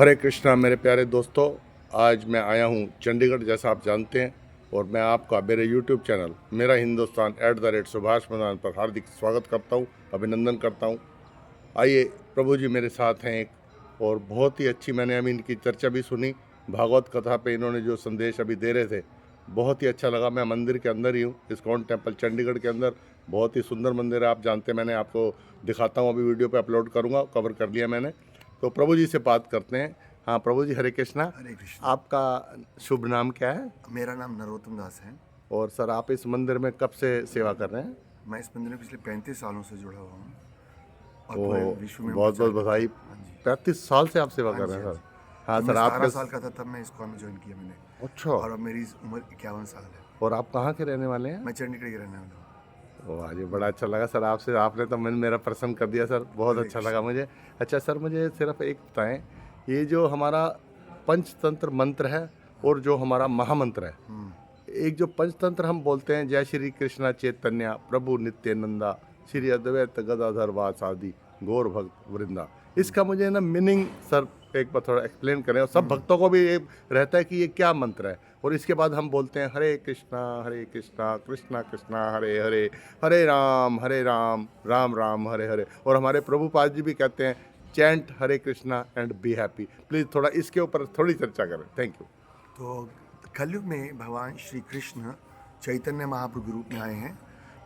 हरे कृष्णा मेरे प्यारे दोस्तों। आज मैं आया हूँ चंडीगढ़, जैसा आप जानते हैं, और मैं आपका मेरे YouTube चैनल मेरा हिंदुस्तान @सुभाष मैदान पर हार्दिक स्वागत करता हूँ, अभिनंदन करता हूँ। आइए, प्रभु जी मेरे साथ हैं एक, और बहुत ही अच्छी, मैंने अभी इनकी चर्चा भी सुनी। भागवत कथा पे इन्होंने जो संदेश अभी दे रहे थे, बहुत ही अच्छा लगा। मैं मंदिर के अंदर ही हूँ, इस्कॉन टेम्पल चंडीगढ़ के अंदर। बहुत ही सुंदर मंदिर है, आप जानते हैं, मैंने आपको दिखाता हूँ, अभी वीडियो पे अपलोड करूँगा, कवर कर लिया मैंने। तो प्रभु जी से बात करते हैं। हाँ प्रभु जी, हरे कृष्णा। हरे कृष्ण। आपका शुभ नाम क्या है? मेरा नाम नरोत्तम दास है। और सर, आप इस मंदिर में कब से सेवा कर रहे हैं? मैं इस मंदिर में पिछले 35 सालों से जुड़ा हुआ हूँ और पूरे ओहो, विश्व में बहुत प्रचार बहुत करता बधाई। हूँ। हाँ जी। 35 साल से आप सेवा हाँ कर जी, रहे हाँ हैं जी। सर। हाँ जब मैं सर, 17 आपके। साल का था तब मैं इस कॉम में ज्वाइन किया मैंने। अच्छा। और अब मेरी उम्र 51 साल है। और आप कहाँ के रहने वाले हैं? मैं चंडीगढ़ के रहने वाला हूँ। वाह जी, बड़ा अच्छा लगा सर आपसे, आपने तो मन मेरा प्रसन्न कर दिया सर, बहुत हरे अच्छा लगा कृष्ण। मुझे। अच्छा सर, मुझे सिर्फ एक बताएं, ये जो हमारा पंचतंत्र मंत्र है और जो हमारा महामंत्र है, एक जो पंचतंत्र हम बोलते हैं, जय श्री कृष्णा चैतन्य प्रभु नित्यानंदा श्री अद्वैत गदाधर वासादि गौर भक्त वृंदा, इसका मुझे ना मीनिंग सर एक बार थोड़ा एक्सप्लेन करें, और सब भक्तों को भी ये रहता है कि ये क्या मंत्र है। और इसके बाद हम बोलते हैं हरे कृष्णा कृष्णा कृष्णा हरे हरे, हरे राम राम राम हरे हरे। और हमारे प्रभुपाद जी भी कहते हैं, chant Hare Krishna and be happy. Please थोड़ा इसके ऊपर थोड़ी चर्चा करें, थैंक यू। तो कलयुग में भगवान श्री कृष्ण चैतन्य महाप्रभु के रूप में आए हैं।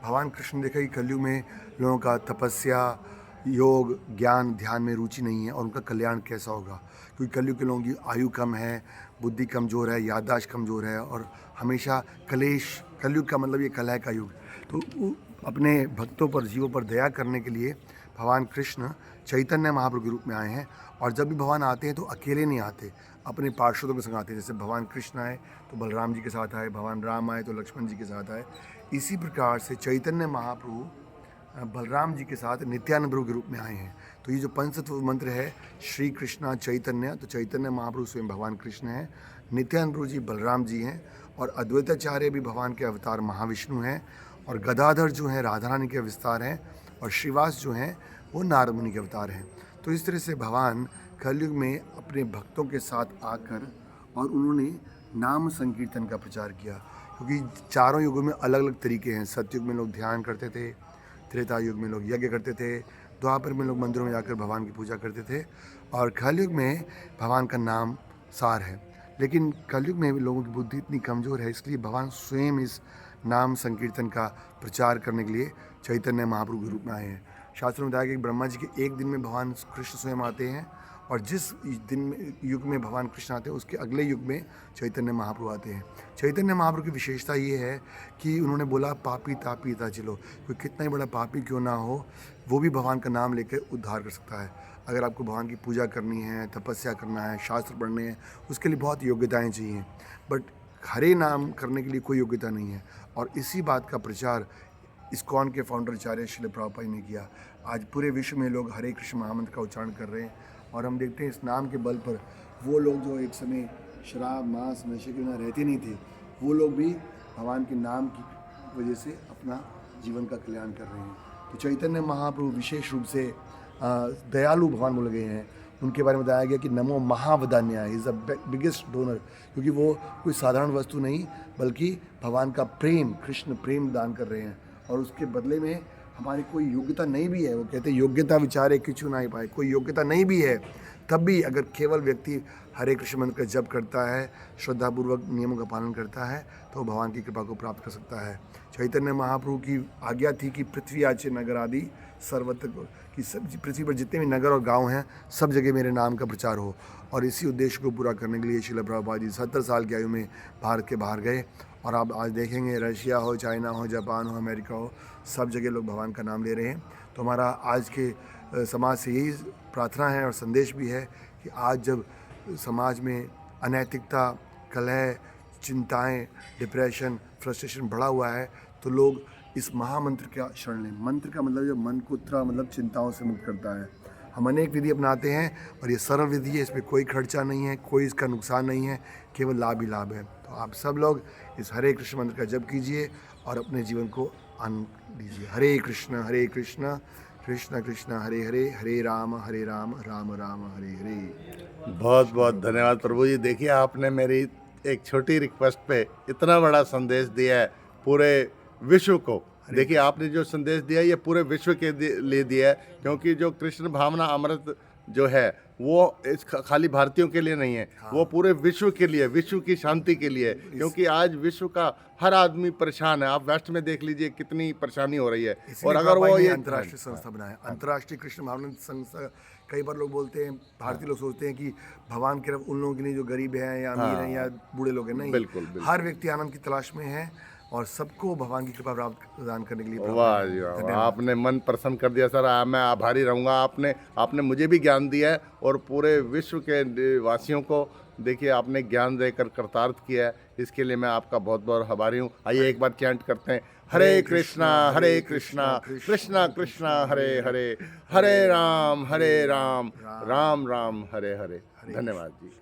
भगवान कृष्ण ने देखा कि कलयुग में लोगों का तपस्या, योग, ज्ञान, ध्यान में रुचि नहीं है और उनका कल्याण कैसा होगा, क्योंकि कलयुग के लोगों की आयु कम है, बुद्धि कमज़ोर है, याददाश्त कमज़ोर है और हमेशा कलेश। कलयुग का मतलब ये कलह का युग। तो अपने भक्तों पर, जीवों पर दया करने के लिए भगवान कृष्ण चैतन्य महाप्रभु के रूप में आए हैं। और जब भी भगवान आते हैं तो अकेले नहीं आते, अपने पार्षदों के संग आते हैं। जैसे भगवान कृष्ण आए तो बलराम जी के साथ आए, भगवान राम आए तो लक्ष्मण जी के साथ आए। इसी प्रकार से चैतन्य महाप्रभु बलराम जी के साथ नित्यानंद प्रभु के रूप में आए हैं। तो ये जो पंचतत्व मंत्र है, श्री कृष्णा चैतन्य, तो चैतन्य महाप्रभु स्वयं भगवान कृष्ण हैं, नित्यानंद प्रभु जी बलराम जी हैं, और अद्वैताचार्य भी भगवान के अवतार महाविष्णु हैं, और गदाधर जो हैं राधा रानी के विस्तार हैं, और श्रीवास जो हैं वो नारद मुनि के अवतार हैं। तो इस तरह से भगवान कलयुग में अपने भक्तों के साथ आकर और उन्होंने नाम संकीर्तन का प्रचार किया, क्योंकि चारों युगों में अलग अलग तरीके हैं। सतयुग में लोग ध्यान करते थे, त्रेता युग में लोग यज्ञ करते थे, द्वापर में लोग मंदिरों में जाकर भगवान की पूजा करते थे, और कलयुग में भगवान का नाम सार है। लेकिन कलयुग में भी लोगों की बुद्धि इतनी कमज़ोर है, इसलिए भगवान स्वयं इस नाम संकीर्तन का प्रचार करने के लिए चैतन्य महाप्रभु के रूप में आए हैं। शास्त्रों में बताया कि ब्रह्मा जी के एक दिन में भगवान कृष्ण स्वयं आते हैं, और जिस दिन में युग में भगवान कृष्ण आते हैं उसके अगले युग में चैतन्य महाप्रभु आते हैं। चैतन्य महाप्रभु की विशेषता ये है कि उन्होंने बोला, पापी तापी ता चलो, कोई कितना ही बड़ा पापी क्यों ना हो, वो भी भगवान का नाम लेकर उद्धार कर सकता है। अगर आपको भगवान की पूजा करनी है, तपस्या करना है, शास्त्र पढ़ने हैं, उसके लिए बहुत योग्यताएं चाहिए, बट हरे नाम करने के लिए कोई योग्यता नहीं है। और इसी बात का प्रचार इस्कॉन के फाउंडर आचार्य श्रील प्रभुपाद ने किया। आज पूरे विश्व में लोग हरे कृष्ण महामंत्र का उच्चारण कर रहे हैं, और हम देखते हैं इस नाम के बल पर वो लोग जो एक समय शराब, मांस, नशे के बिना रहते नहीं थे, वो लोग भी भगवान के नाम की वजह से अपना जीवन का कल्याण कर रहे हैं। तो चैतन्य महाप्रभु विशेष रूप से दयालु भगवान बोले गए हैं। उनके बारे में बताया गया कि नमो महावदान्याय, इज़ द बिगेस्ट डोनर, क्योंकि वो कोई साधारण वस्तु नहीं बल्कि भगवान का प्रेम, कृष्ण प्रेम दान कर रहे हैं, और उसके बदले में हमारी कोई योग्यता नहीं भी है। वो कहते हैं योग्यता विचारे किचु ना ही पाए, कोई योग्यता नहीं भी है तब भी अगर केवल व्यक्ति हरे कृष्ण मंत्र का जप करता है, श्रद्धापूर्वक नियमों का पालन करता है, तो भगवान की कृपा को प्राप्त कर सकता है। चैतन्य महाप्रभु की आज्ञा थी कि पृथ्वी आचे नगर आदि सर्वत्र, कि सब पृथ्वी पर जितने भी नगर और गांव हैं सब जगह मेरे नाम का प्रचार हो। और इसी उद्देश्य को पूरा करने के लिए श्रील प्रभुपाद जी 70 साल की आयु में भारत के बाहर गए। और आप आज देखेंगे रशिया हो, चाइना हो, जापान हो, अमेरिका हो, सब जगह लोग भगवान का नाम ले रहे हैं। तो हमारा आज के समाज से यही प्रार्थना है और संदेश भी है कि आज जब समाज में अनैतिकता, कलह, चिंताएं, डिप्रेशन, फ्रस्ट्रेशन बढ़ा हुआ है, तो लोग इस महामंत्र का शरण लें। मंत्र का मतलब जो मन को मतलब चिंताओं से मुक्त करता है। हम अनेक विधि अपनाते हैं और ये सरल विधि है, इसमें कोई खर्चा नहीं है, कोई इसका नुकसान नहीं है, केवल लाभ ही लाभ है। तो आप सब लोग इस हरे कृष्ण मंत्र का जप कीजिए और अपने जीवन को आनंद दीजिए। हरे कृष्ण कृष्ण कृष्ण हरे हरे, हरे राम राम राम हरे हरे। बहुत बहुत धन्यवाद प्रभु जी। देखिए आपने मेरी एक छोटी रिक्वेस्ट पे इतना बड़ा संदेश दिया है पूरे विश्व को। देखिए आपने जो संदेश दिया है ये पूरे विश्व के लिए दिया है, क्योंकि जो कृष्ण भावना अमृत जो है वो इस खाली भारतीयों के लिए नहीं है, वो पूरे विश्व के लिए, विश्व की शांति के लिए है। क्योंकि आज विश्व का हर आदमी परेशान है। आप वेस्ट में देख लीजिए कितनी परेशानी हो रही है। और अगर वो ये अंतर्राष्ट्रीय संस्था बनाया, अंतर्राष्ट्रीय कृष्ण भावना संस्था। कई बार लोग बोलते हैं, भारतीय लोग सोचते हैं कि भगवान केवल उन लोगों के लिए जो गरीब हैं या अमीर हैं या बूढ़े लोग हैं। नहीं, बिल्कुल, बिल्कुल। हर व्यक्ति आनंद की तलाश में है और सबको भगवान की कृपा प्राप्त प्रदान करने के लिए वाह जी वाह, आपने मन प्रसन्न कर दिया सर। मैं आभारी रहूँगा। आपने मुझे भी ज्ञान दिया है और पूरे विश्व के वासियों को देखिए आपने ज्ञान देकर कृतार्थ किया है। इसके लिए मैं आपका बहुत बहुत आभारी हूँ। आइए एक बार चैंट करते हैं, हरे कृष्णा कृष्णा कृष्णा हरे हरे, हरे राम राम राम हरे हरे। धन्यवाद जी।